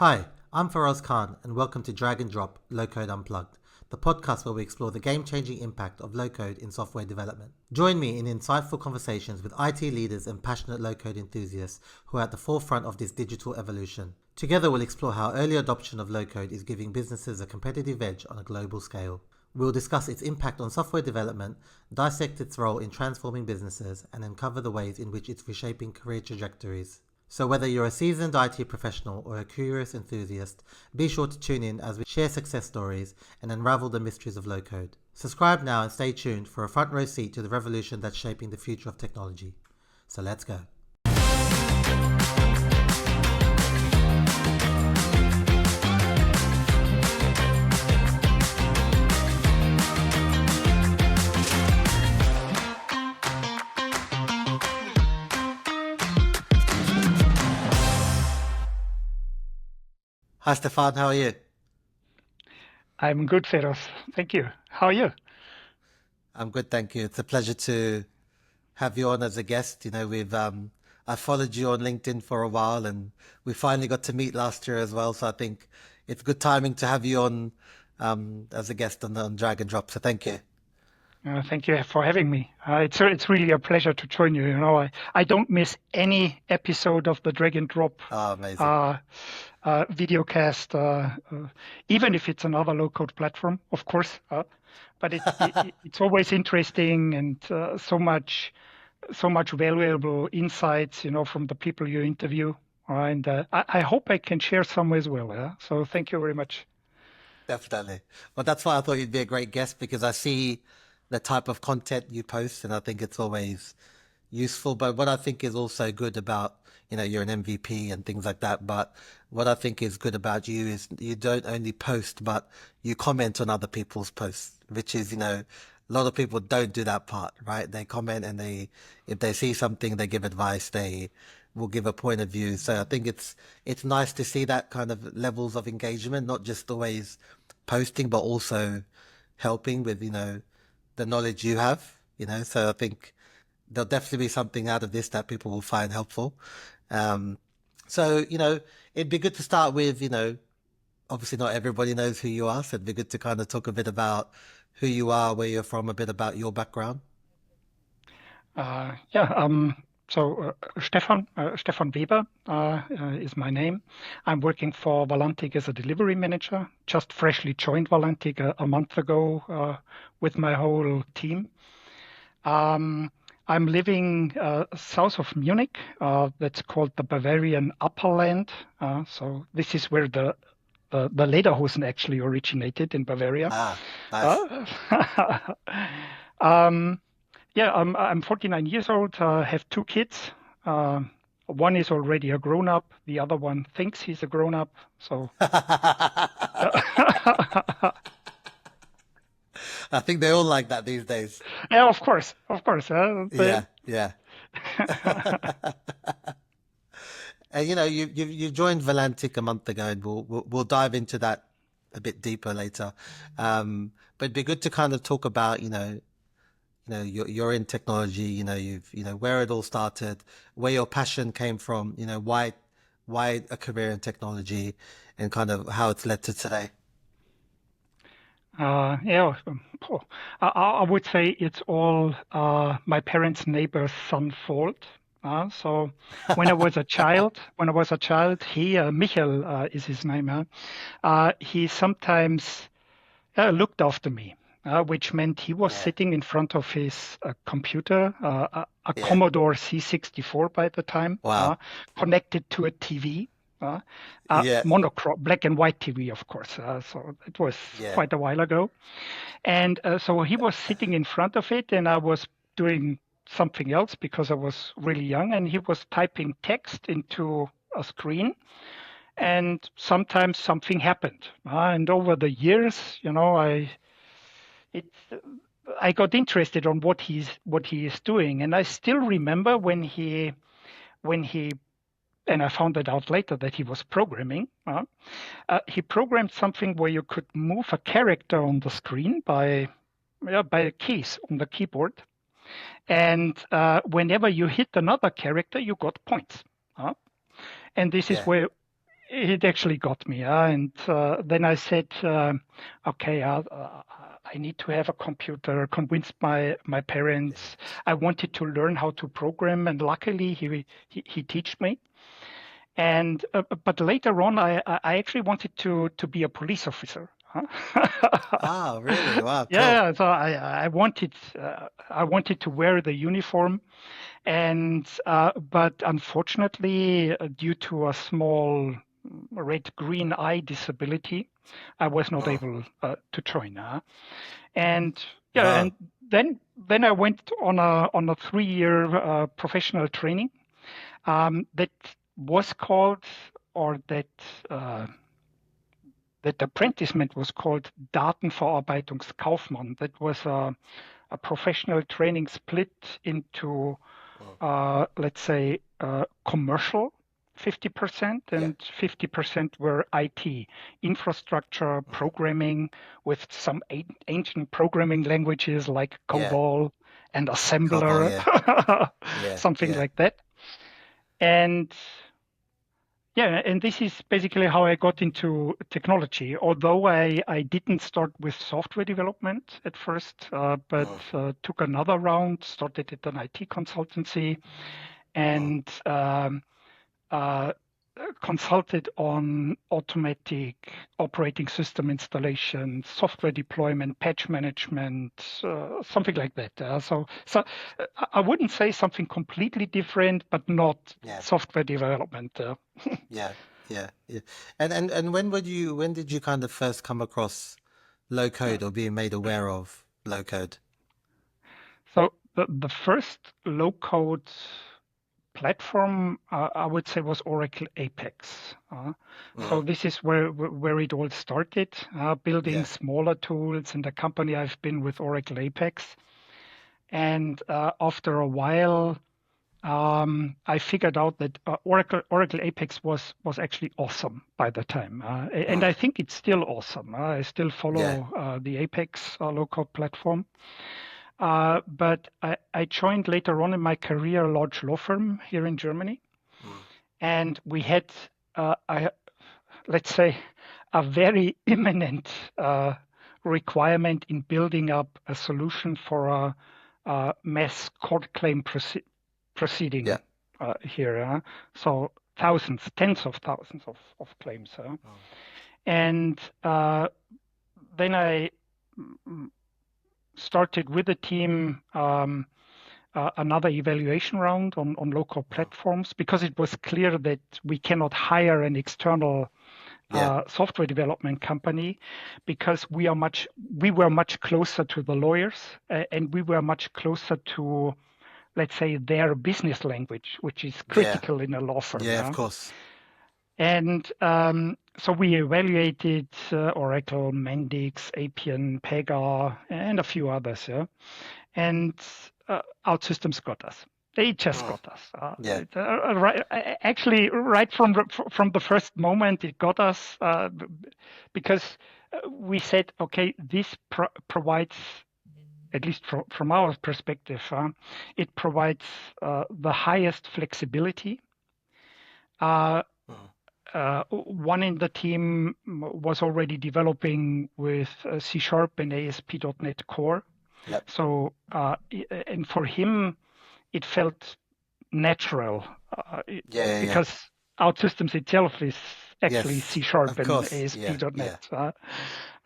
Hi, I'm Feroz Khan, and welcome to Drag and Drop Low Code Unplugged, the podcast where we explore the game-changing impact of low code in software development. Join me in insightful conversations with IT leaders and passionate low code enthusiasts who are at the forefront of this digital evolution. Together, we'll explore how early adoption of low code is giving businesses a competitive edge on a global scale. We'll discuss its impact on software development, dissect its role in transforming businesses, and uncover the ways in which it's reshaping career trajectories. So whether you're a seasoned IT professional or a curious enthusiast, be sure to tune in as we share success stories and unravel the mysteries of low code. Subscribe now and stay tuned for a front row seat to the revolution that's shaping the future of technology. So let's go. Hi Stefan, how are you? I'm good, Feroz. Thank you. How are you? I'm good, thank you. It's a pleasure to have you on as a guest. I followed you on LinkedIn for a while, and we finally got to meet last year as well. So I think it's good timing to have you on as a guest on Drag and Drop. So thank you. Thank you for having me. It's really a pleasure to join you. I don't miss any episode of the Drag and Drop Oh, amazing. videocast, even if it's another low-code platform, of course. But it's always interesting and so much valuable insights, from the people you interview. And I hope I can share some as well. Yeah? So thank you very much. Definitely. Well, that's why I thought you'd be a great guest, because I see the type of content you post, and I think it's always useful. But what I think is also good about, you're an MVP and things like that. But what I think is good about you is you don't only post, but you comment on other people's posts, which is, a lot of people don't do that part, right? They comment, and if they see something, they give advice, they will give a point of view. So I think it's nice to see that kind of levels of engagement, not just always posting, but also helping with, the knowledge you have, so I think there'll definitely be something out of this that people will find helpful. Um, so, it'd be good to start with, obviously not everybody knows who you are. So it'd be good to kind of talk a bit about who you are, where you're from, a bit about your background. Yeah. Stefan Weber is my name. I'm working for Valantic as a delivery manager. Just freshly joined Valantic a month ago with my whole team. I'm living south of Munich. That's called the Bavarian Upperland. So this is where the Lederhosen actually originated, in Bavaria. Ah, nice. Yeah, I'm 49 years old. Have two kids. One is already a grown-up. The other one thinks he's a grown-up. So, I think they all like that these days. yeah, of course, of course. Yeah, yeah. And you joined Valantic a month ago, and we'll dive into that a bit deeper later. But it'd be good to kind of talk about, you're in technology, where it all started, where your passion came from, why a career in technology, and kind of how it's led to today. Yeah, I would say it's all my parents' neighbor's son fault. So when I was a child, he Michael is his name. He sometimes looked after me, which meant he was Yeah, sitting in front of his computer, a yeah. Commodore C64 by the time, Wow. connected to a TV, Yeah, monochrome, black and white TV, of course. So it was yeah, quite a while ago. And so he was sitting in front of it, and I was doing something else because I was really young, and he was typing text into a screen, and sometimes something happened. And over the years, it I got interested on what he is doing, and I still remember when he and I found it out later that he was programming. He programmed something where you could move a character on the screen by keys on the keyboard, and whenever you hit another character, you got points. And this is yeah, where it actually got me. And then I said, okay, I need to have a computer. Convinced my parents. I wanted to learn how to program, and luckily he taught me. And but later on, I actually wanted to be a police officer. Huh? Ah, really? Wow, cool. Yeah, so I wanted to wear the uniform, and but unfortunately, due to a small red-green eye disability, I was not Oh, able to join. And yeah, wow. and then I went on a 3-year professional training that was called, or uh, that apprenticement was called Datenverarbeitungskaufmann. That was a professional training split into, Oh, let's say, commercial 50% yeah. and 50% were IT, infrastructure, Mhm. programming with some ancient programming languages like Yeah. COBOL and Cobol, assembler, yeah. Yeah. something Yeah. like that. And yeah, and this is basically how I got into technology. Although I didn't start with software development at first, but Mm, took another round, started at an IT consultancy, mm. and uh, consulted on automatic operating system installation, software deployment, patch management, something like that. I wouldn't say something completely different, but not Yeah. software development. Yeah. Yeah. Yeah. And when did you kind of first come across low code or being made aware of low code? So the first low-code platform, I would say, was Oracle Apex. So Mm. this is where it all started, building Yeah. smaller tools. In the company I've been with Oracle Apex, and after a while, I figured out that Oracle Apex was actually awesome by the time, and Mm. I think it's still awesome. I still Yeah. follow the Apex low-code platform. But I joined later on in my career a large law firm here in Germany, Mm. and we had, let's say, a very imminent requirement in building up a solution for a mass court claim Yeah. proceeding here. So thousands, tens of thousands of claims. Oh. And then I started with the team another evaluation round on local Oh. platforms because it was clear that we cannot hire an external Yeah. software development company because we were much closer to the lawyers and we were much closer to, let's say, their business language, which is Yeah. critical in a law firm. Yeah, of course. And so we evaluated Oracle, Mendix, Appian, Pega, and a few others. Yeah? And OutSystems got us. They just Mm. got us. Yeah. Actually, right from the first moment, it got us because we said, okay, this provides, at least from our perspective, it provides the highest flexibility. Uh, Mm. One in the team was already developing with C Sharp and ASP.NET Core. Yep. So, and for him, it felt natural Yeah, yeah, yeah. because OutSystems itself is actually C Yes, Sharp of and course. Yeah, yeah. ASP.NET.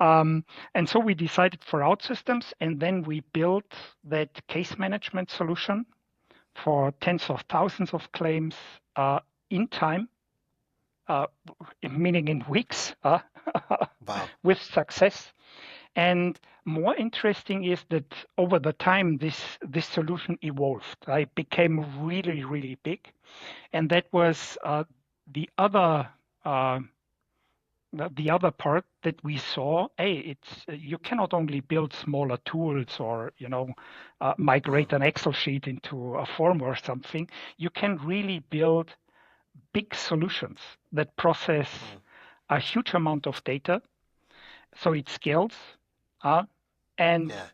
And so we decided for OutSystems, and then we built that case management solution for tens of thousands of claims in time, uh, meaning in weeks, Wow. with success. And more interesting is that over the time, this solution evolved. It became really, really big. And that was the other uh, the other part that we saw. Hey, it's you cannot only build smaller tools or Mm. migrate an Excel sheet into a form or something. You can really build big solutions that process Mm. a huge amount of data, so it scales. Uh, and Yeah.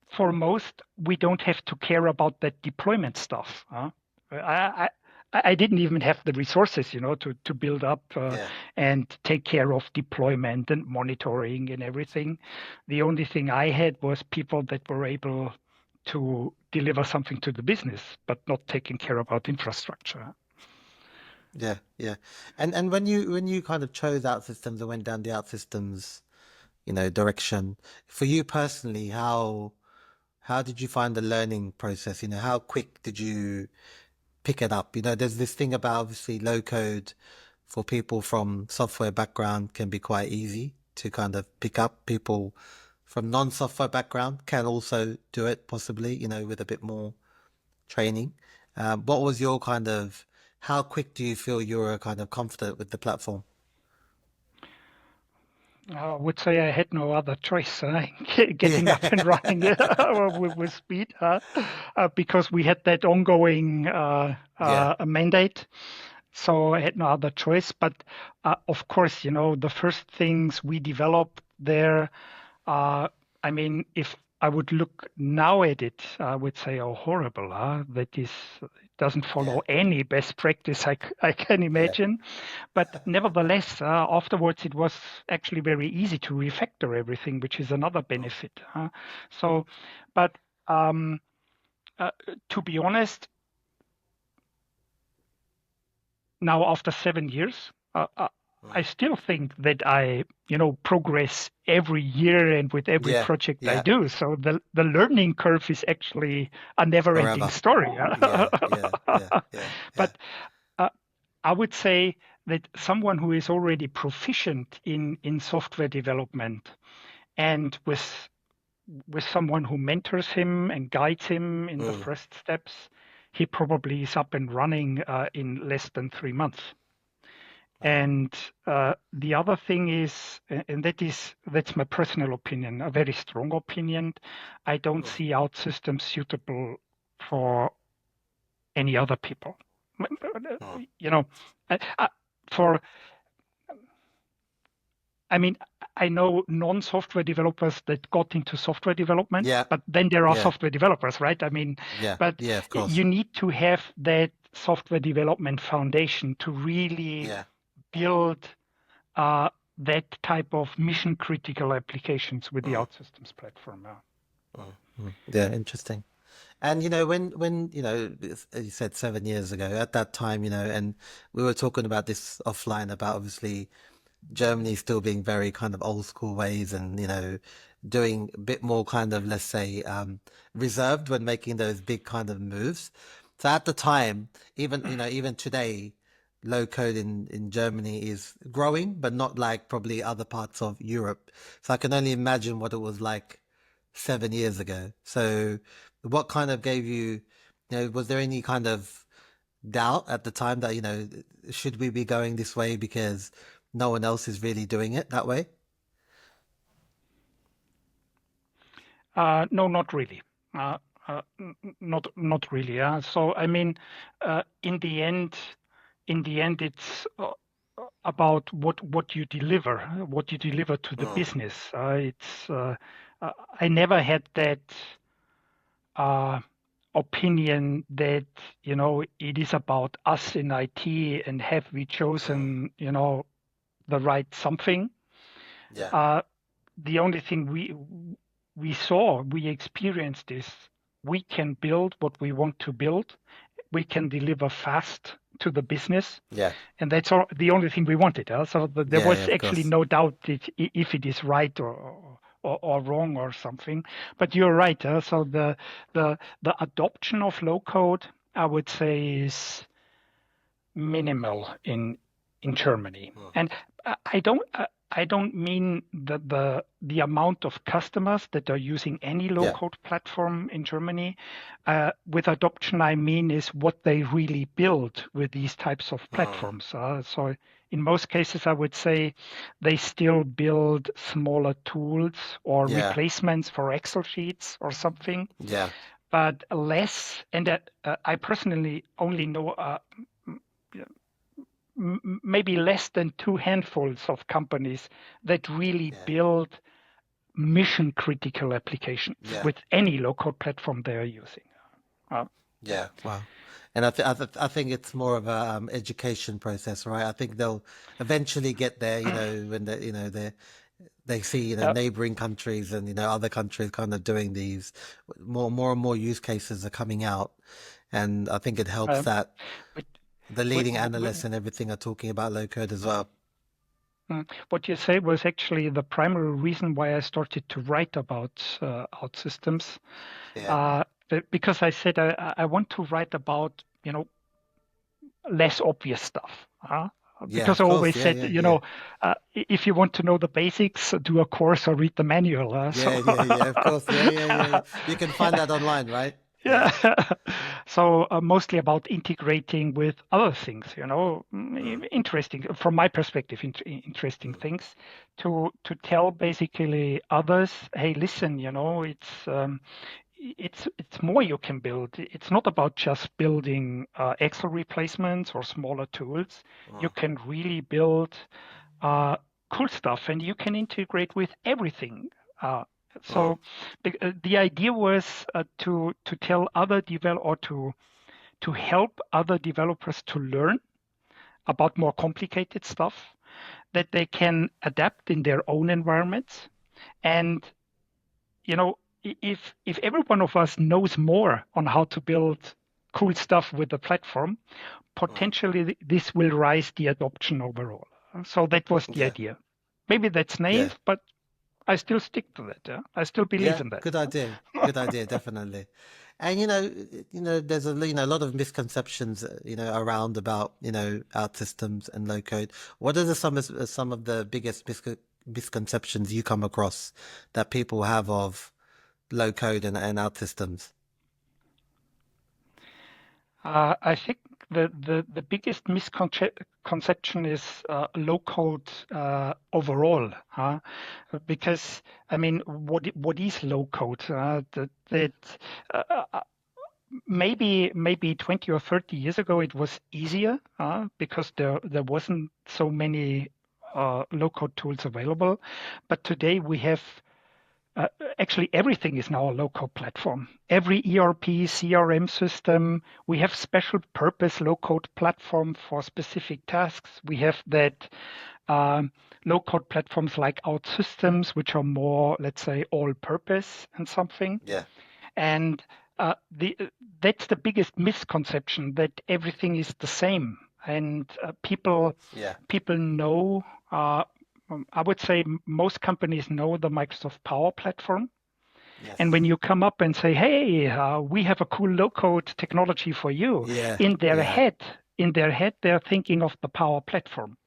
for most, we don't have to care about that deployment stuff. I I didn't even have the resources, to build up Yeah. and take care of deployment and monitoring and everything. The only thing I had was people that were able to deliver something to the business, but not taking care about infrastructure. Yeah, yeah. And when you kind of chose OutSystems and went down the OutSystems, direction, for you personally, how did you find the learning process? How quick did you pick it up? There's this thing about obviously low code for people from software background can be quite easy to kind of pick up. People from non-software background can also do it possibly, with a bit more training. What was your kind of, how quick do you feel you were kind of confident with the platform? I would say I had no other choice, getting up and Yeah. running with speed, because we had that ongoing Yeah. mandate. So I had no other choice. But of course, the first things we developed there, I mean, if I would look now at it, I would say, oh, horrible. That is, it doesn't Yeah. follow any best practice I can Yeah. imagine. But nevertheless, afterwards, it was actually very easy to refactor everything, which is another Mm. benefit. So, but um, uh, to be honest, now after 7 years, I Mm. still think that I, progress every year and with every Yeah. project I Yeah. do. So the learning curve is actually a never-ending Forever. story. Yeah. Yeah. Yeah. Yeah. Yeah. But uh, I would say that someone who is already proficient in software development and with someone who mentors him and guides him in the Mm. first steps, he probably is up and running in less than 3 months. Wow. And the other thing is, and that's my personal opinion, a very strong opinion. I don't Mm. see OutSystems suitable for any other people. Mm. You know, for I mean, I know non-software developers that got into software development, Yeah. but then there are Yeah. software developers, right? I mean, Yeah. but Yeah. Of you course. need to have that software development foundation to really Yeah. build uh, that type of mission critical applications with the Mm. OutSystems platform. Mm. Mm. Yeah. Interesting. And when as you said 7 years ago, at that time, and we were talking about this offline about obviously Germany still being very kind of old school ways and, doing a bit more kind of, let's say, reserved when making those big kind of moves. So at the time, even today, low code in Germany is growing, but not like probably other parts of Europe. So I can only imagine what it was like 7 years ago. So what kind of gave you, was there any kind of doubt at the time that, should we be going this way because no one else is really doing it that way? No, not really. Uh, not really. So I mean, in the end, it's about what what you deliver to the Mm. business. It's I never had that uh, opinion that it is about us in IT and have we Mm. chosen the right something. Yeah. Uh, the only thing we experienced is we can build what we want to build. We can deliver fast to the business, Yeah. and that's the only thing we wanted. So there Yeah. Yeah. was Of actually course. no doubt if it is right or wrong or something. But you're right. So the adoption of low code, I would say, is minimal in Germany. Mm. And I don't mean the amount of customers that are using any Yeah. low-code platform in Germany. With adoption, I mean is what they really build with these types of Mm. platforms. So in most cases, I would say they still build smaller tools or Yeah. replacements for Excel sheets or something, Yeah. but less. And I personally only know maybe less than two handfuls of companies that really Yeah. build mission critical applications Yeah. with any low code platform they are using. Uh, Yeah, wow. And I think it's more of a education process, right? I think they'll eventually get there, when they see, Uh, neighboring countries and, other countries kind of doing these more and more use cases are coming out. And I think it helps uh, that but the what, leading analysts and everything are talking about low code as well. what you said was actually the primary reason why I started to write about OutSystems, Yeah. because I said I want to write about, less obvious stuff. Yeah, Because of I course. always Yeah, said, yeah, yeah. if you want to know the basics, do a course or read the manual. Yeah, yeah, yeah, of course. Yeah, yeah, yeah, yeah. You can find that online, right? Yeah. Yeah. So mostly about integrating with other things, Mm, interesting from my perspective, interesting mm, things to tell basically others, hey, listen, it's more you can build. It's not about just building Excel replacements or smaller tools. You mm, can really build uh, cool stuff, and you can integrate with everything. Uh, mm, so the idea was to tell other develop or to help other developers to learn about more complicated stuff that they can adapt in their own environments. And if every one of us knows more on how to build cool stuff with the platform, mm. potentially this will rise the adoption overall. So that was the Yeah, idea. Maybe that's yeah. naive, but I still stick to that. Yeah? I still believe Yeah, in that. good idea. Good idea, definitely. And there's a lot of misconceptions, around about, out systems and low code. What are some of the biggest misconceptions you come across that people have of low code and out systems? I think the biggest misconception is low code overall, because I mean, what is low code? Uh, maybe 20 or 30 years ago it was easier because there wasn't so many low code tools available, but today we have uh, actually everything is now a low code platform. Every ERP, CRM system, we have special purpose low code platform for specific tasks. We have that low code platforms like OutSystems, which are more, let's say, all purpose and something. Yeah, And the that's the biggest misconception that everything is the same. And yeah, people know. I would say most companies know the Microsoft Power Platform. And when yes, you come up and say, "Hey, we have a cool low-code technology for you," yeah, in their yeah, head, they're thinking of the Power Platform,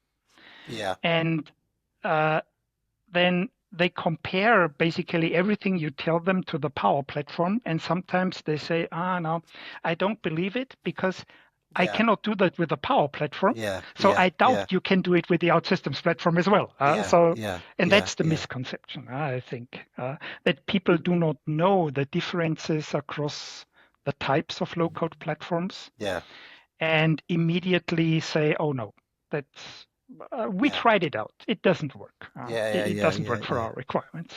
yeah, and uh, then they compare basically everything you tell them to the Power Platform, and sometimes they say, no, I don't believe it because I yeah, cannot do that with the Power Platform. yeah, So yeah, I doubt yeah, you can do it with the OutSystems platform as well. yeah, yeah, And yeah, that's the yeah, misconception, I think, that people do not know the differences across the types of low-code platforms yeah, and immediately say, "Oh no, that's we yeah, tried it out. It doesn't work. yeah, yeah, It yeah, doesn't yeah, work for yeah. our requirements."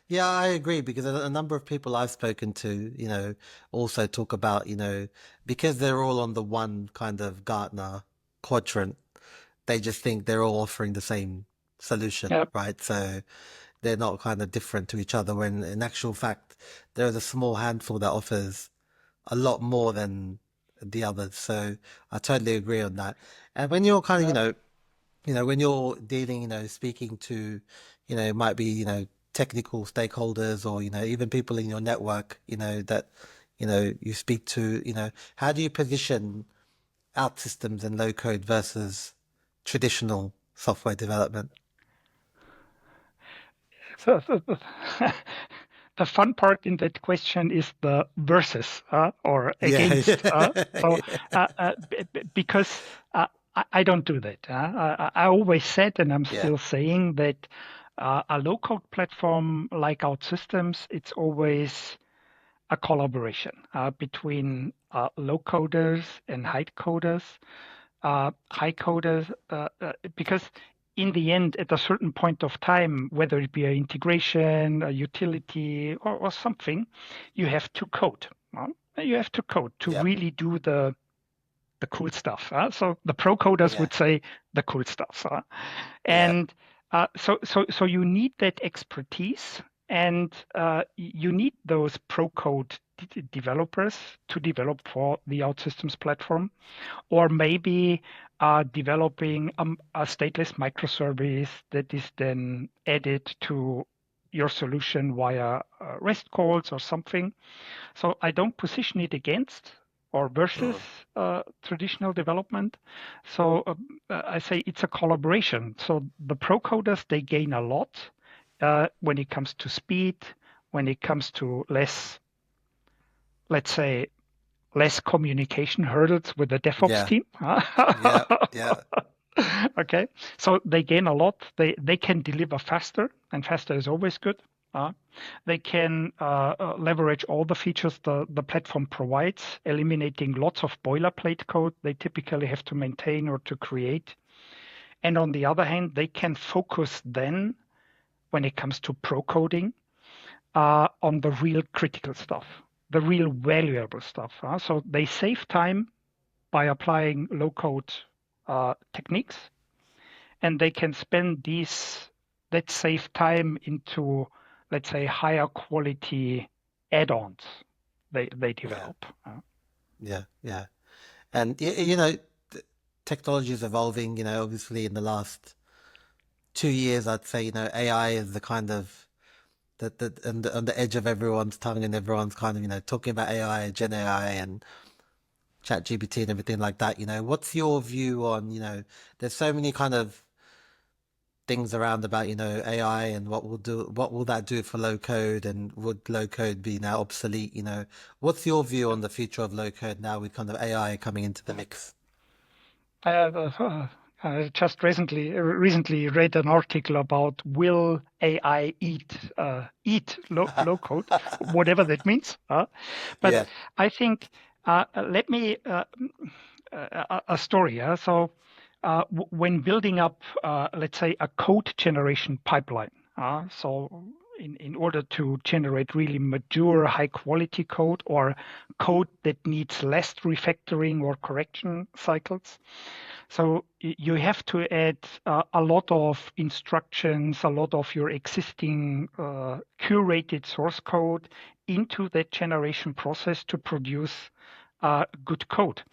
Yeah, I agree because a number of people I've spoken to, also talk about, because they're all on the one kind of Gartner quadrant, they just think they're all offering the same solution, Yeah, right? So they're not kind of different to each other when in actual fact, there's a small handful that offers a lot more than the others. So I totally agree on that. And when you're kind of, yeah, when you're dealing, speaking to, it might be, technical stakeholders or, even people in your network, that, you speak to, how do you position out systems and low code versus traditional software development? so the fun part in that question is the versus or Yeah. against. So Yeah. because I don't do that. I always said, and I'm Yeah. still saying that a low-code platform like OutSystems, it's always a collaboration between low coders and high coders. High coders, because in the end, at a certain point of time, whether it be an integration, a utility, or something, you have to code. You have to code to Yeah. really do the cool stuff. So the pro coders Yeah. would say the cool stuff. Yeah. And so you need that expertise, and you need those pro code developers to develop for the OutSystems platform, or maybe developing a stateless microservice that is then added to your solution via REST calls or something. So I don't position it against or versus Mm. traditional development. So I say it's a collaboration. So the pro coders, they gain a lot when it comes to speed, when it comes to less, let's say, less communication hurdles with the DevOps Yeah. team. Yeah. Yeah. Okay, so they gain a lot. They can deliver faster, and faster is always good. Uh, they can leverage all the features the platform provides, eliminating lots of boilerplate code they typically have to maintain or to create. And on the other hand, they can focus then, when it comes to pro coding, on the real critical stuff, the real valuable stuff. So they save time by applying low code techniques, and they can spend these that save time into, let's say, higher quality add-ons they Yeah. develop. Yeah. Yeah. And you know, technology is evolving. You know, obviously in the last 2 years, I'd say, you know, AI is the kind of on the edge of everyone's tongue, and everyone's kind of, you know, talking about AI, Gen AI, and Chat GPT and everything like that. You know, what's your view on, you know, there's so many kind of things around about, you know, AI and what will that do for low code, and would low code be now obsolete? You know, what's your view on the future of low code now with kind of AI coming into the mix? I just recently read an article about will AI eat low code, whatever that means. But Yeah. I think let me a story. So when building up, let's say, a code generation pipeline, so in order to generate really mature, high quality code, or code that needs less refactoring or correction cycles, so you have to add a lot of instructions, a lot of your existing curated source code into that generation process to produce good code.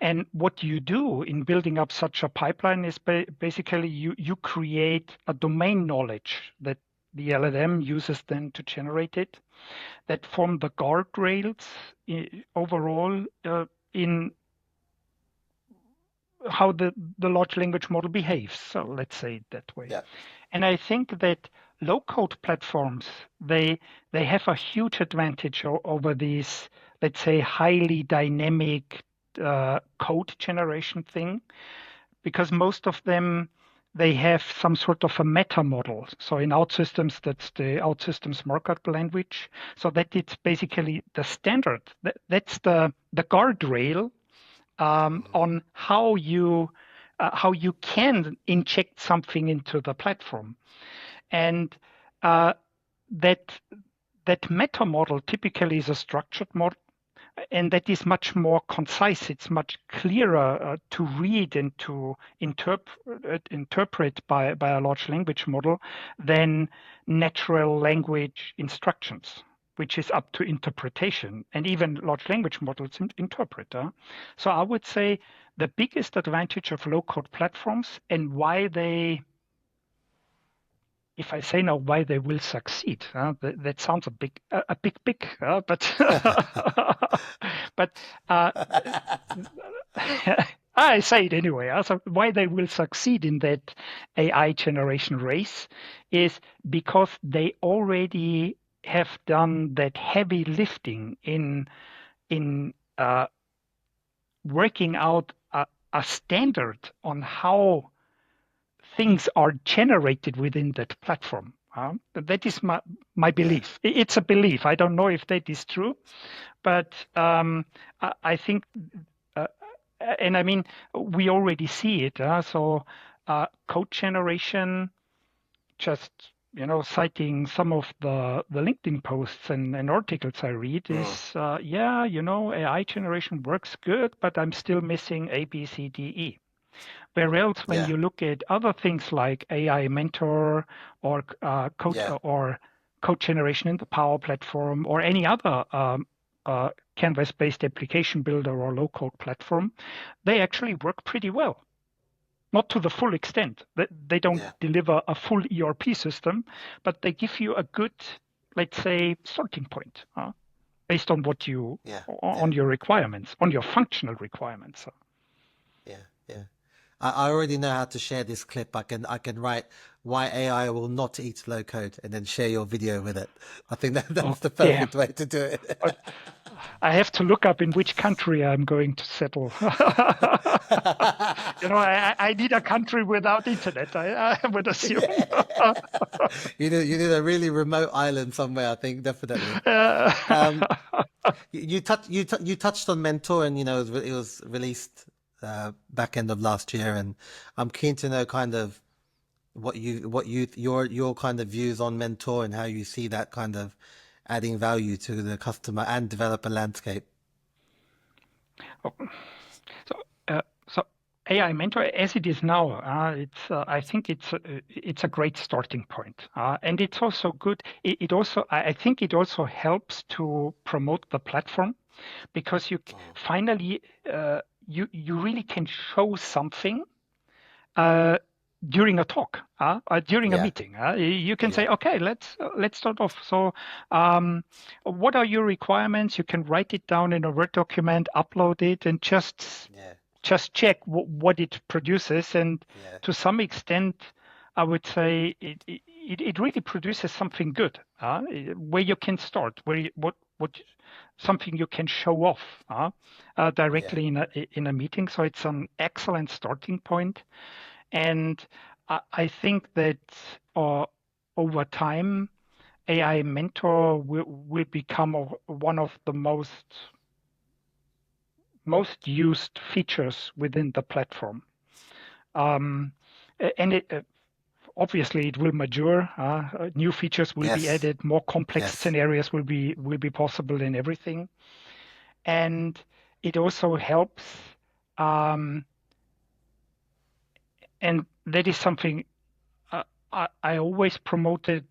And what you do in building up such a pipeline is basically you create a domain knowledge that the LLM uses then to generate it, that form the guardrails overall in how the large language model behaves. So let's say it that way. Yeah. And I think that low code platforms, they have a huge advantage over these, let's say, highly dynamic code generation thing, because most of them, they have some sort of a meta model. So in OutSystems, that's the OutSystems markup language. So that it's basically the standard. That's the guardrail on how you can inject something into the platform, and uh, that that meta model typically is a structured model, and that is much more concise. It's much clearer to read and to interpret by a large language model than natural language instructions, which is up to interpretation, and even large language models interpret. So I would say the biggest advantage of low code platforms, and why they, if I say now why they will succeed, that sounds big, but but uh, I say it anyway. So why they will succeed in that AI generation race is because they already have done that heavy lifting in working out a standard on how things are generated within that platform. That is my Yeah. belief. It's a belief. I don't know if that is true, but I think, uh, and I mean, we already see it. So code generation, just citing some of the LinkedIn posts and articles I read is AI generation works good, but I'm still missing A, B, C, D, E. Where else, when Yeah. you look at other things like AI mentor or Yeah. code generation in the Power Platform or any other Canvas-based application builder or low-code platform, they actually work pretty well. Not to the full extent. They don't Yeah. deliver a full ERP system, but they give you a good, let's say, starting point based on what you Yeah. Yeah. on your requirements, on your functional requirements. Yeah. Yeah. I already know how to share this clip. I can write why AI will not eat low code and then share your video with it. I think Oh, that's the damn. perfect way to do it. But I have to look up in which country I'm going to settle. I need a country without internet, I would assume. You need a really remote island somewhere, I think, definitely. Uh, Um, you touched on Mentor, and it was released back end of last year, and I'm keen to know kind of your kind of views on Mentor and how you see that kind of adding value to the customer and developer landscape. so, so AI Mentor, as it is now, I think it's a great starting point, and it's also good. It also, I think, it also helps to promote the platform because finally you really can show something uh, during a talk, during a Yeah, meeting. You can say, yeah, okay, let's start off. So, what are your requirements? You can write it down in a Word document, upload it, and yeah, just check what it produces. And yeah, to some extent, I would say it really produces something good, where you can start, what something you can show off yeah, directly in a meeting. So it's an excellent starting point. And I think that over time, AI Mentor will become one of the most used features within the platform. Um, and obviously it will mature. New features will be yes, added. More complex yes, scenarios will be possible in everything. And it also helps. Um, and that is something I always promoted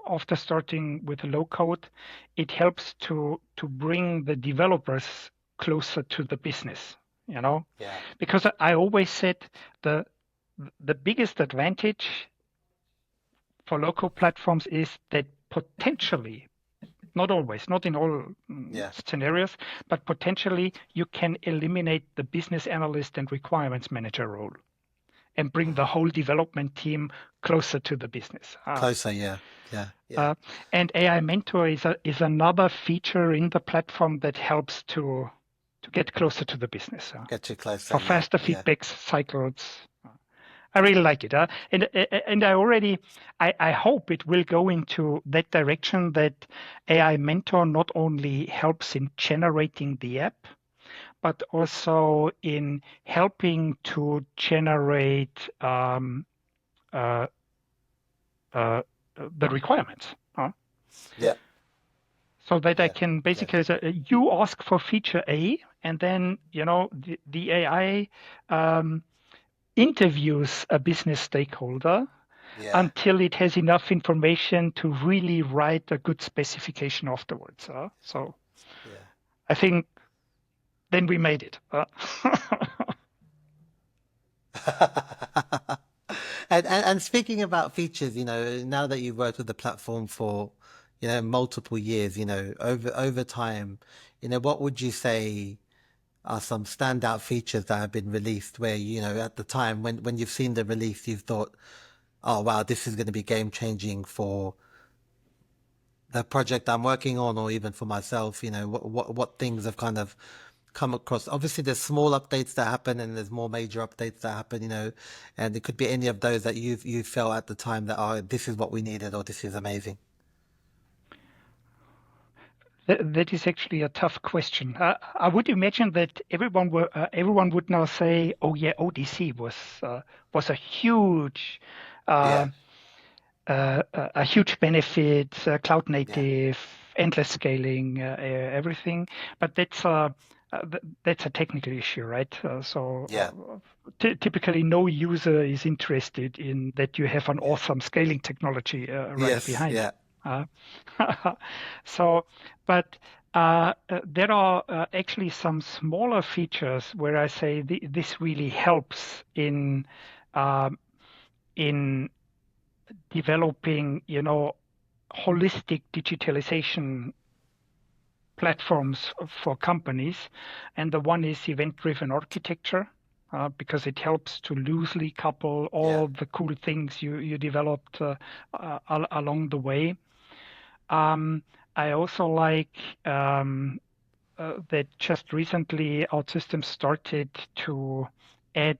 after starting with low code. It helps to bring the developers closer to the business, yeah, because I always said the the biggest advantage for local platforms is that potentially, not always, not in all yeah, scenarios, but potentially you can eliminate the business analyst and requirements manager role and bring the whole development team closer to the business. closer, yeah, yeah, yeah, Uh, and AI Mentor is another feature in the platform that helps to get closer to the business get you closer, for yeah, faster yeah, feedback cycles. I really like it, and I hope it will go into that direction that AI Mentor not only helps in generating the app, but also in helping to generate uh, uh, the requirements. yeah, So that I yeah, can yeah, basically say, you ask for feature A, and then the AI interviews a business stakeholder yeah, until it has enough information to really write a good specification afterwards. So yeah. I think then we made it. And speaking about features, now that you've worked with the platform for, multiple years, over time, what would you say are some standout features that have been released where, at the time when you've seen the release, you've thought, oh wow, this is going to be game changing for the project I'm working on, or even for myself. What things have kind of come across. Obviously, there's small updates that happen, and there's more major updates that happen. And it could be any of those that you felt at the time that, oh, this is what we needed, or this is amazing. That is actually a tough question. I would imagine that everyone would now say, "Oh yeah, ODC was a huge uh, Yeah, a huge benefit, cloud yeah, native, endless scaling, everything." But that's a technical issue, right? yeah, Typically, no user is interested in that you have an yeah. awesome scaling technology right Yes, behind. yeah, Uh, so, but there are actually some smaller features where I say this really helps um, in developing, holistic digitalization platforms for companies. And the one is event-driven architecture, because it helps to loosely couple yeah, all the cool things you developed along the way. Um, I also like that just recently OutSystems started to add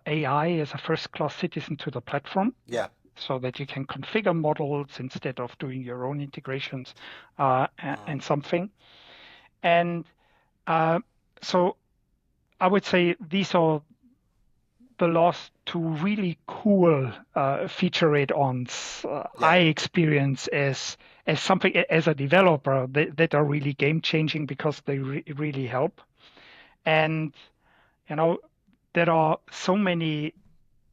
AI as a first-class citizen to the platform, yeah. so that you can configure models instead of doing your own integrations Mm, and something. And uh, so I would say these are the last two really cool feature add-ons yeah, I experience as something as a developer that are really game changing because they really help. And you know there are so many,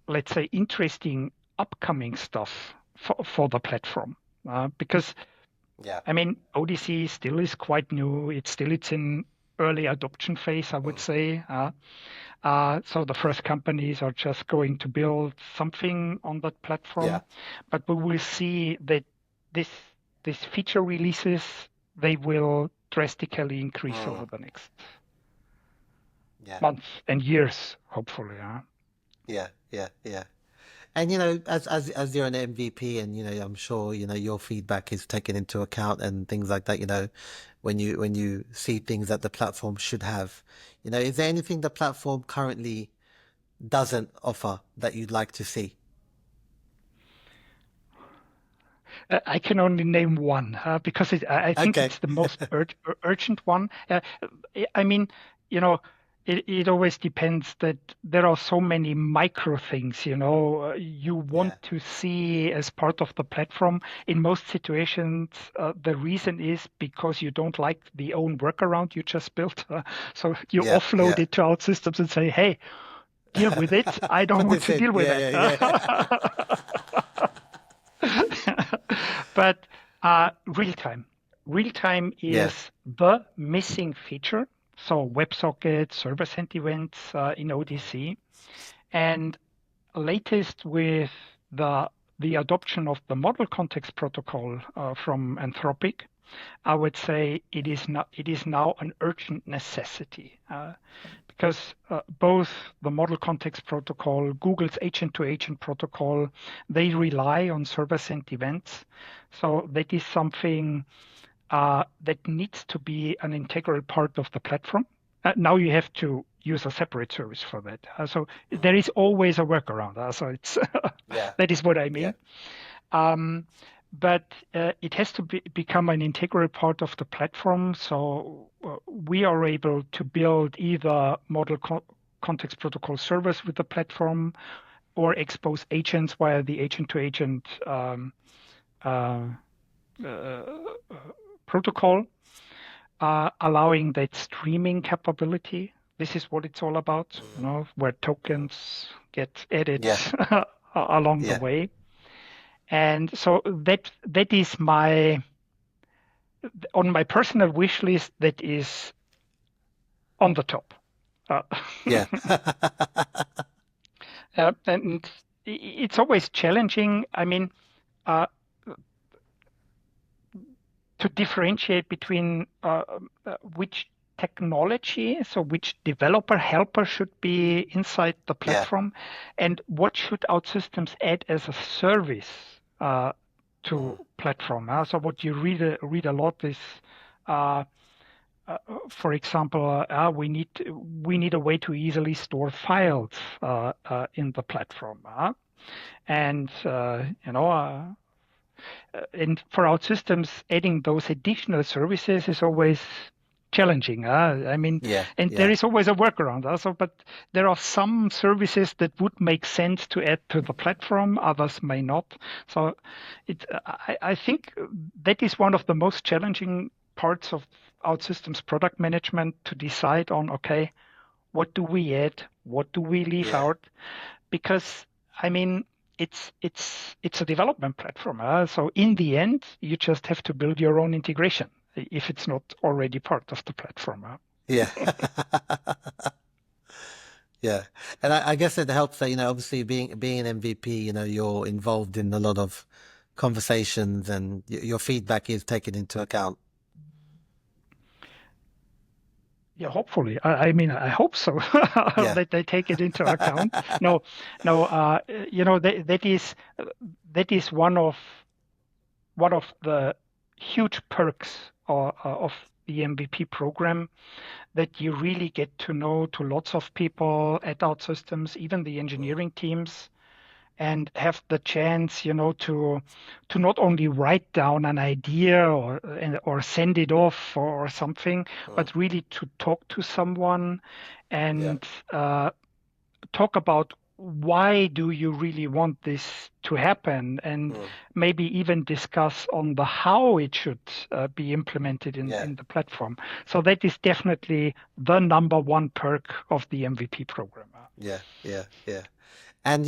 let's say, interesting upcoming stuff for the platform. Because yeah. I mean, ODC still is quite new. It's in early adoption phase, I would Mm, say. So the first companies are just going to build something on that yeah. platform, but we will see that this this feature releases, they will drastically increase Mm, over the next yeah, months and years, hopefully. yeah, yeah, yeah. And as you're an MVP, and I'm sure your feedback is taken into account and things like that. When you see things that the platform should have, is there anything the platform currently doesn't offer that you'd like to see? I can only name one because I think Okay. it's the most urgent one. I mean, you know, it always depends that there are so many micro things, you want Yeah. to see as part of the platform. In most situations, the reason is because you don't like the own workaround you just built. So you Yeah. offload Yeah. it to OutSystems and say, hey, deal with it. I don't Put want this to in. deal with Yeah. it. Yeah. Yeah. But real time. Real time Yeah. is the missing feature. So WebSockets, server-sent events in ODC, and latest with the the adoption of the model context protocol from Anthropic, I would say it is now an urgent necessity. Because both the model context protocol, Google's agent-to-agent protocol, they rely on server-sent events. So that is something that needs to be an integral part of the platform. Now you have to use a separate service for that. So there Mm, is always a workaround. So it's yeah. that is what I Yeah. mean. Um, but it has to become an integral part of the platform. So we are able to build either model context protocol servers with the platform or expose agents via the agent-to-agent uh, uh, protocol, allowing that streaming capability. This is what it's all about, Mm, where tokens get added yeah. along the Yeah. way. And so that is on my personal wish list, that is on the top. Uh, Yeah. and it's always challenging. I mean, uh, to differentiate between which technology, so which developer helper should be inside the Yeah. platform, and what should OutSystems add as a service to Mm, platform. So what you read a lot is, uh, for example, we need a way to easily store files in the platform, and and for OutSystems, adding those additional services is always challenging. I mean, Yeah, and there yeah, is always a workaround. Also, but there are some services that would make sense to add to the platform, others may not. So, I think that is one of the most challenging parts of OutSystems product management to decide on. Okay, what do we add? What do we leave yeah, out? Because I mean, it's a development platform. So in the end, you just have to build your own integration if it's not already part of the platform. yeah. Yeah, and I guess it helps that, obviously being an MVP, you're involved in a lot of conversations and your feedback is taken into account. Yeah, hopefully. I mean, I hope so Yeah, that they take it into account. No, no. That is one of the huge perks of the MVP program, that you really get to know to lots of people at OutSystems, even the mm, engineering teams, and have the chance, to not only write down an idea or send it off or something, mm, but really to talk to someone yeah, and talk about why do you really want this to happen, and mm, maybe even discuss on the how it should be implemented yeah, in the platform. So that is definitely the number one perk of the MVP program. yeah, yeah, yeah. And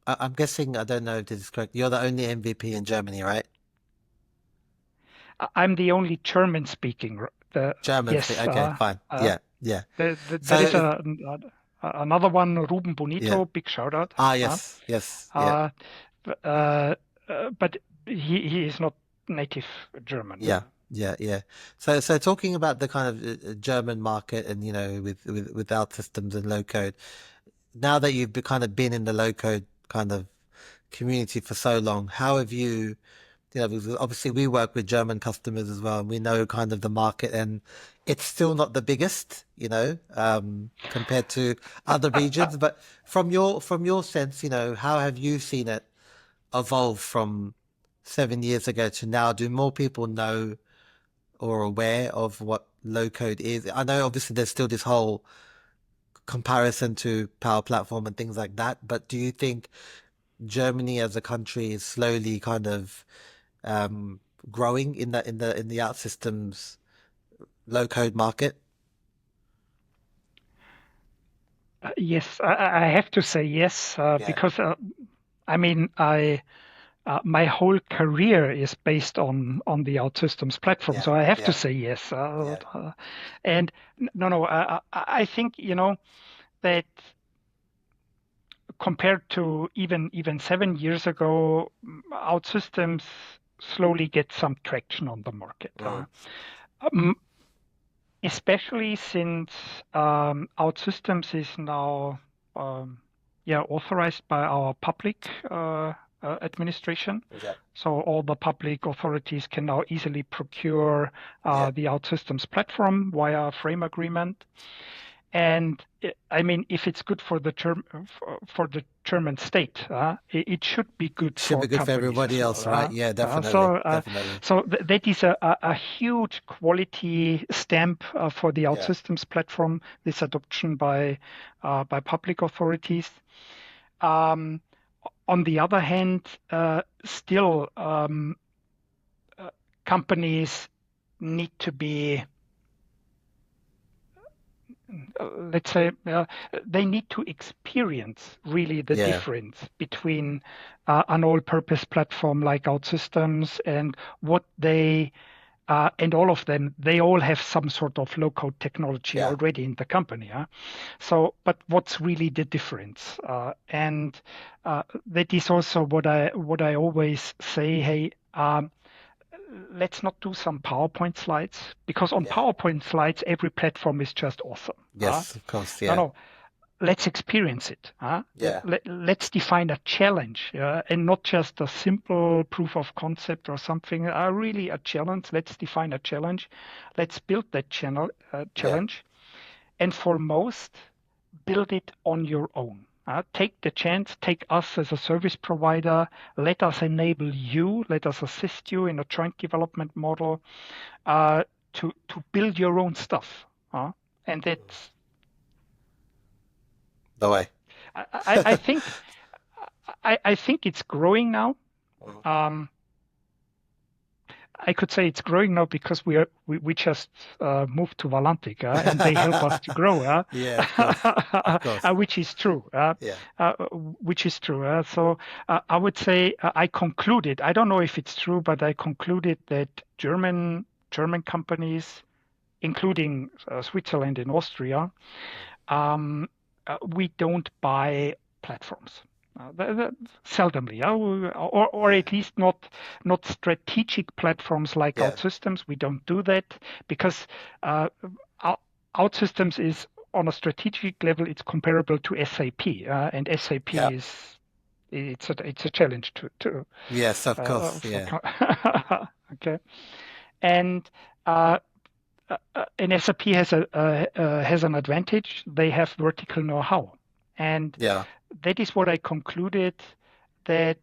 I'm guessing, I don't know if this is correct. You're the only MVP in Germany, right? I'm the only German speaking. German speak. Yes, Okay, fine. uh, Yeah, yeah. there is So another one, Ruben yeah. Bonito, big shout out. Ah, yes, yes, yeah, Uh, uh, but he is not native German. yeah, yeah, yeah. So talking about the kind of German market and with OutSystems and low code. Now that you've kind of been in the low code kind of community for so long, how have you, because obviously we work with German customers as well, and we know kind of the market, and it's still not the biggest, compared to other regions. But from your sense, how have you seen it evolve from 7 years ago to now? Do more people know or aware of what low code is? I know obviously there's still this whole comparison to Power Platform and things like that, but do you think Germany as a country is slowly kind of um, growing in the OutSystems low code market? Yes, I have to say yes, Yeah, because I mean, my whole career is based on the OutSystems platform, yeah, so I have to yeah, say yes. yeah, And no, I think that compared to even 7 years ago, OutSystems slowly get some traction on the market. mm, Um, Especially since OutSystems is now authorized by our public administration. yeah, So all the public authorities can now easily procure yeah, the OutSystems platform via a frame agreement. And I mean, if it's good for the German state, it should be good should for be good for companies everybody as else, well. right? Yeah, definitely, So, definitely. that is a huge quality stamp for the Yeah, OutSystems platform. This adoption by public authorities. Um, on the other hand, still companies need to be, let's say, they need to experience really the yeah, difference between an all-purpose platform like OutSystems and what and all of them, they all have some sort of low-code technology yeah, already in the company. So, but what's really the difference? And that is also what I always say. Hey, let's not do some PowerPoint slides, because on yeah, PowerPoint slides, every platform is just awesome. yes, of course, No, yeah, no, let's experience it. yeah, Let's define a challenge, and not just a simple proof of concept or something. Really a challenge. Let's define a challenge. Let's build that yeah, challenge. And for most, build it on your own. Take the chance, take us as a service provider, let us enable you, let us assist you in a joint development model to build your own stuff. And that's, The way. I think, I think it's growing now. Um, I could say it's growing now because we just moved to Valantic, and they help us to grow, Yeah, of course. Of course. which is true. Yeah. Which is true. So I would say I concluded. I don't know if it's true, but I concluded that German companies, including Switzerland and Austria, we don't buy platforms. Seldomly, or at least not strategic platforms like Yeah. OutSystems. We don't do that because OutSystems is on a strategic level. It's comparable to SAP, and SAP Yeah. is it's a challenge to Yes, of course. Yeah. okay, and SAP has an advantage. They have vertical know-how, and Yeah. that is what I concluded, that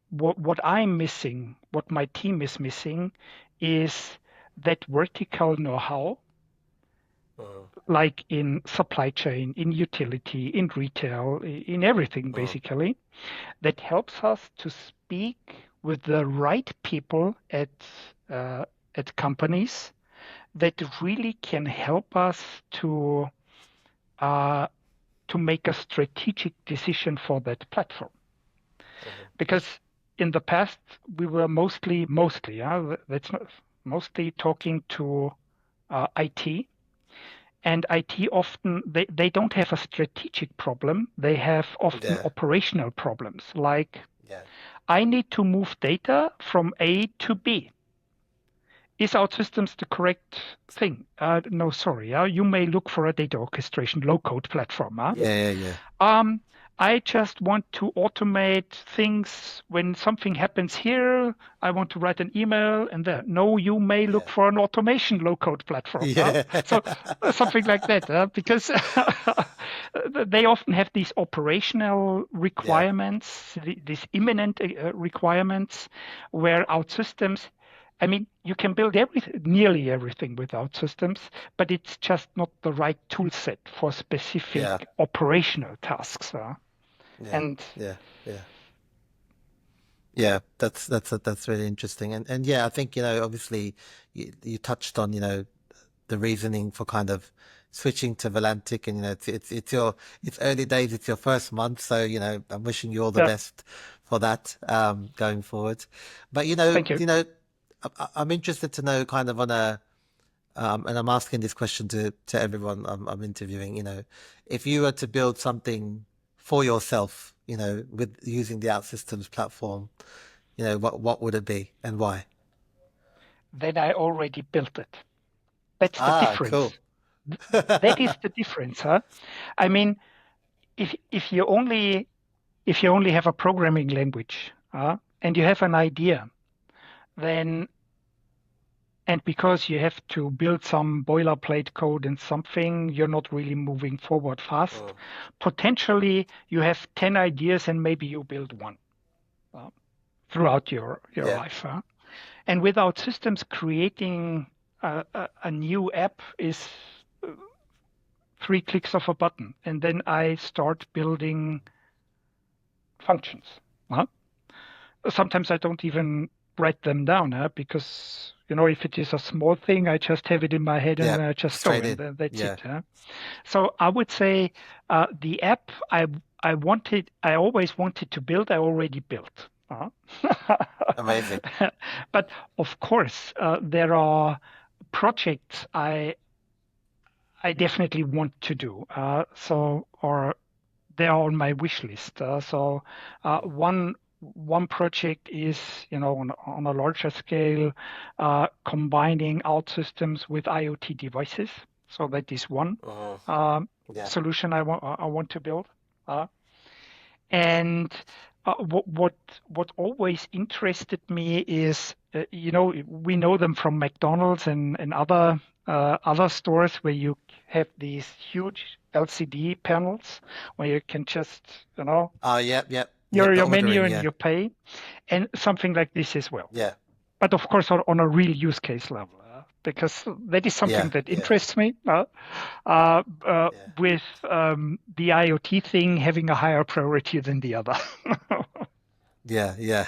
what I'm missing, what my team is missing, is that vertical know-how, like in supply chain, in utility, in retail, in everything basically, that helps us to speak with the right people at companies that really can help us to make a strategic decision for that platform. Because in the past we were mostly that's not, mostly talking to IT, and IT often they don't have a strategic problem. They have often Yeah. operational problems, like Yeah. I need to move data from A to B. Is OutSystems the correct thing? No, sorry. You may look for a data orchestration low-code platform. Yeah. Yeah. I just want to automate things. When something happens here, I want to write an email and there. No, you may look Yeah. for an automation low-code platform. Yeah. So something like that, because they often have these operational Yeah. requirements, these imminent requirements, where OutSystems, I mean, you can build everything, nearly everything with OutSystems, but it's just not the right tool set for specific Yeah. operational tasks. Yeah. And Yeah. Yeah. Yeah, that's really interesting, and yeah, I think obviously you touched on the reasoning for kind of switching to Valantic, and it's early days, it's your first month, so I'm wishing you all the yeah, best for that going forward. But thank you. I'm interested to know kind of on a and I'm asking this question to everyone I'm interviewing. If you were to build something for yourself, with using the OutSystems platform, what would it be and why? Then I already built it. That's the Ah, cool. difference. That is the difference, huh? I mean, if you only have a programming language, and you have an idea, then and because you have to build some boilerplate code and something, you're not really moving forward fast. Potentially, you have 10 ideas and maybe you build one throughout your Yeah. life. And without systems, creating a new app is 3 clicks of a button. And then I start building functions. Sometimes I don't even write them down because if it is a small thing, I just have it in my head and Yeah. then I just go Straight and in. that's Yeah. it. So I would say the app I always wanted to build, I already built. Amazing. But of course, there are projects I definitely want to do. Or they are on my wish list. So one project is, on a larger scale, combining OutSystems with IoT devices. So that is one Yeah. solution I want to build. And what always interested me is, we know them from McDonald's and other stores where you have these huge LCD panels where you can just, Oh, yep. The your menu ordering, and yeah, you pay, and something like this as well. yeah, But of course, on a real use case level, because that is something yeah, that yeah, interests me. yeah, With the IoT thing having a higher priority than the other. yeah.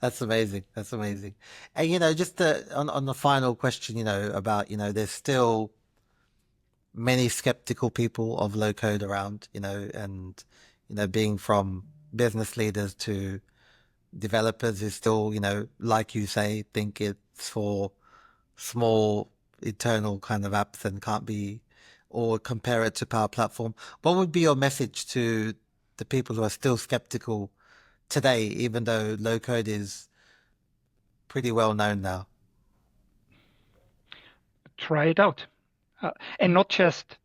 That's amazing. That's amazing. And just on the final question, about there's still many skeptical people of low code around, and being from business leaders to developers is still, like you say, think it's for small internal kind of apps and can't be, or compare it to Power Platform. What would be your message to the people who are still skeptical today, even though low code is pretty well known now? Try it out, and not just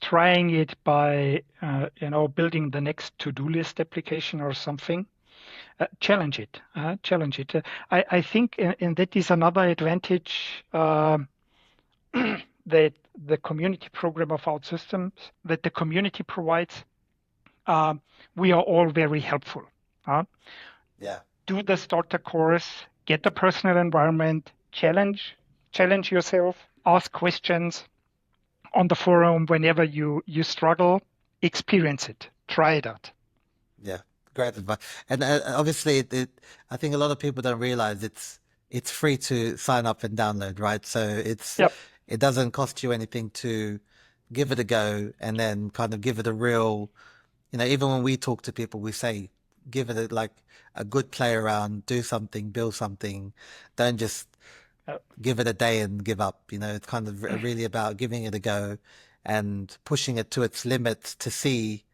trying it by building the next to-do list application or something. Challenge it. Challenge it. I think, and that is another advantage that the community program of OutSystems that the community provides. We are all very helpful. Yeah. Do the starter course, get the personal environment, challenge yourself, ask questions on the forum whenever you struggle, experience it, try it out. Yeah, great advice. And obviously, I think a lot of people don't realize it's free to sign up and download, right? So Yep. it doesn't cost you anything to give it a go and then kind of give it a real, even when we talk to people, we say give it like a good play around, do something, build something. Don't just give it a day and give up. It's kind of really about giving it a go and pushing it to its limits to see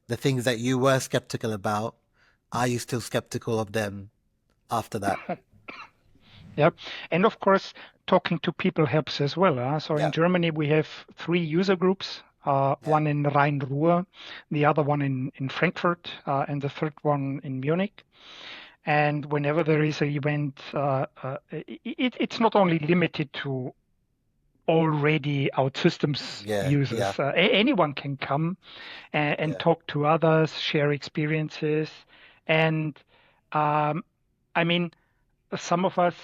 the things that you were skeptical about. Are you still skeptical of them after that? Yeah. And of course, talking to people helps as well. So in Yeah, Germany, we have 3 user groups, yeah, one in Rhein-Ruhr, the other one in Frankfurt, and the third one in Munich. And whenever there is an event, it's not only limited to already OutSystems yeah, yeah, users. Anyone can come and yeah, talk to others, share experiences. And I mean, some of us,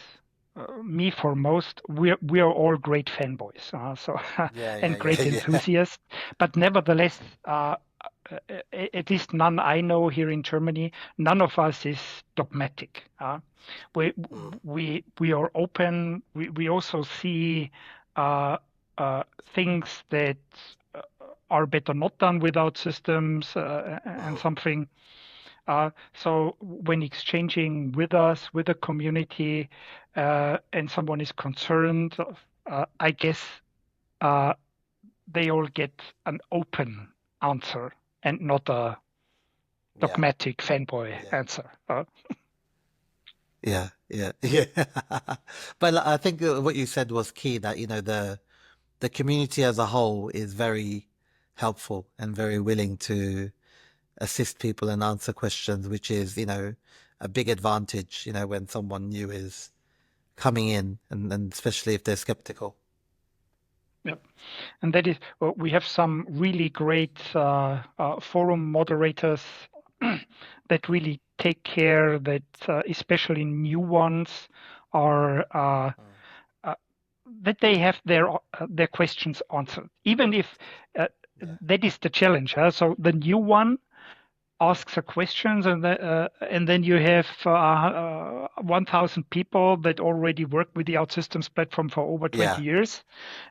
me foremost, we are all great fanboys, so yeah, yeah, and yeah, great yeah, enthusiasts. But nevertheless, at least none I know here in Germany, none of us is dogmatic. We mm, we are open. We also see uh, things that uh, are better not done without systems and mm, something. So when exchanging with us, with the community, and someone is concerned, I guess uh, they all get an open answer and not a yeah, dogmatic fanboy yeah, answer. yeah, yeah, yeah. But I think what you said was key, that the community as a whole is very helpful and very willing to assist people and answer questions, which is, a big advantage, when someone new is coming in, and especially if they're skeptical. Yep. And that is, well, we have some really great forum moderators that really take care that, especially new ones, are Mm. uh, that they have their questions answered, even if Yeah, that is the challenge. So the new one asks a questions, and then you have 1,000 people that already work with the OutSystems platform for over 20 yeah, years,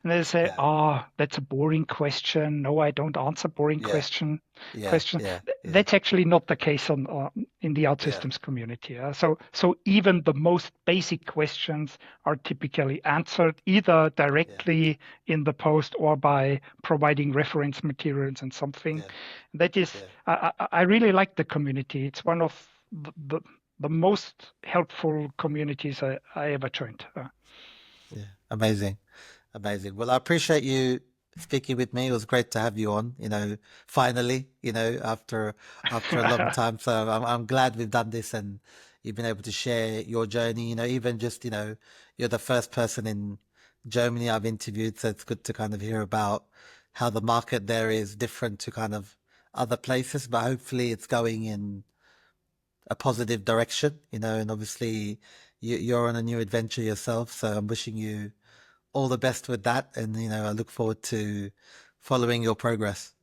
and they say, yeah, "Oh, that's a boring question. No, I don't answer boring yeah, yeah, question." yeah, yeah, That's actually not the case in the yeah, OutSystems community. So even the most basic questions are typically answered either yeah, directly in the post or by providing reference materials and something. yeah, That is, yeah, I really like the community. It's one of the most helpful communities I ever joined. yeah. Amazing. Amazing. Well, I appreciate you speaking with me. It was great to have you on, finally, after a long time. So I'm glad we've done this and you've been able to share your journey, even just, you're the first person in Germany I've interviewed, so it's good to kind of hear about how the market there is different to kind of other places, but hopefully it's going in a positive direction, and obviously you're on a new adventure yourself, so I'm wishing you all the best with that, and I look forward to following your progress.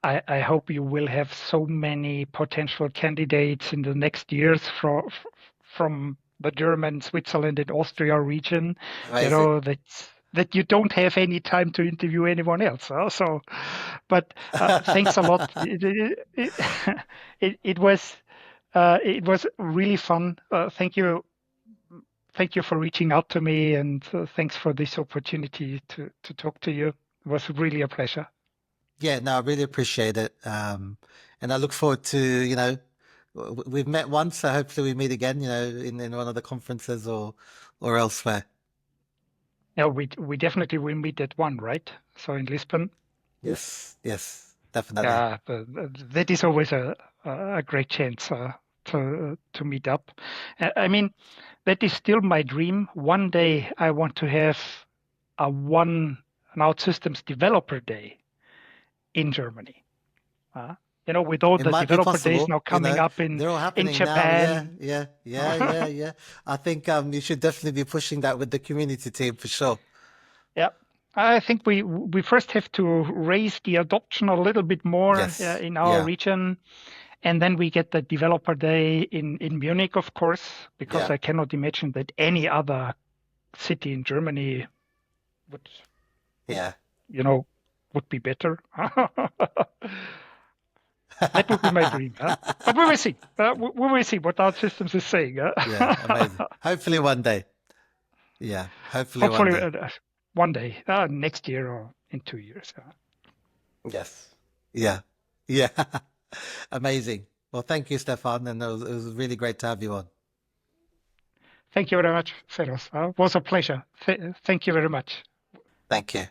I hope you will have so many potential candidates in the next years from the German, Switzerland, and Austria region, Amazing. that you don't have any time to interview anyone else. So, but thanks a lot. It was really fun. Thank you for reaching out to me, and thanks for this opportunity to talk to you. It was really a pleasure. Yeah, no, I really appreciate it. And I look forward to, we've met once, so hopefully we meet again, in one of the conferences or elsewhere. Yeah, we definitely will meet at one, right? So in Lisbon. Yes, definitely. Yeah, that is always a great chance to meet up. I mean, that is still my dream. One day I want to have an OutSystems developer day in Germany. Uh, with all It the might be developer days possible, now coming up they're all in happening now. Yeah, Japan. yeah, yeah, yeah, yeah. I think you should definitely be pushing that with the community team for sure. Yeah. I think we first have to raise the adoption a little bit more Yes, in our yeah, region. And then we get the developer day in Munich, of course, because yeah, I cannot imagine that any other city in Germany would, would yeah. you know, would be better. That would be my dream. Huh? But we will see. We will see what our systems is saying. Yeah, amazing. Hopefully one day. Yeah, hopefully one Hopefully, day. one day, next year or in 2 years. Yes. Yeah. Yeah. Amazing. Well, thank you, Stefan, and it was really great to have you on. Thank you very much, Feroz. It was a pleasure. Thank you very much. Thank you.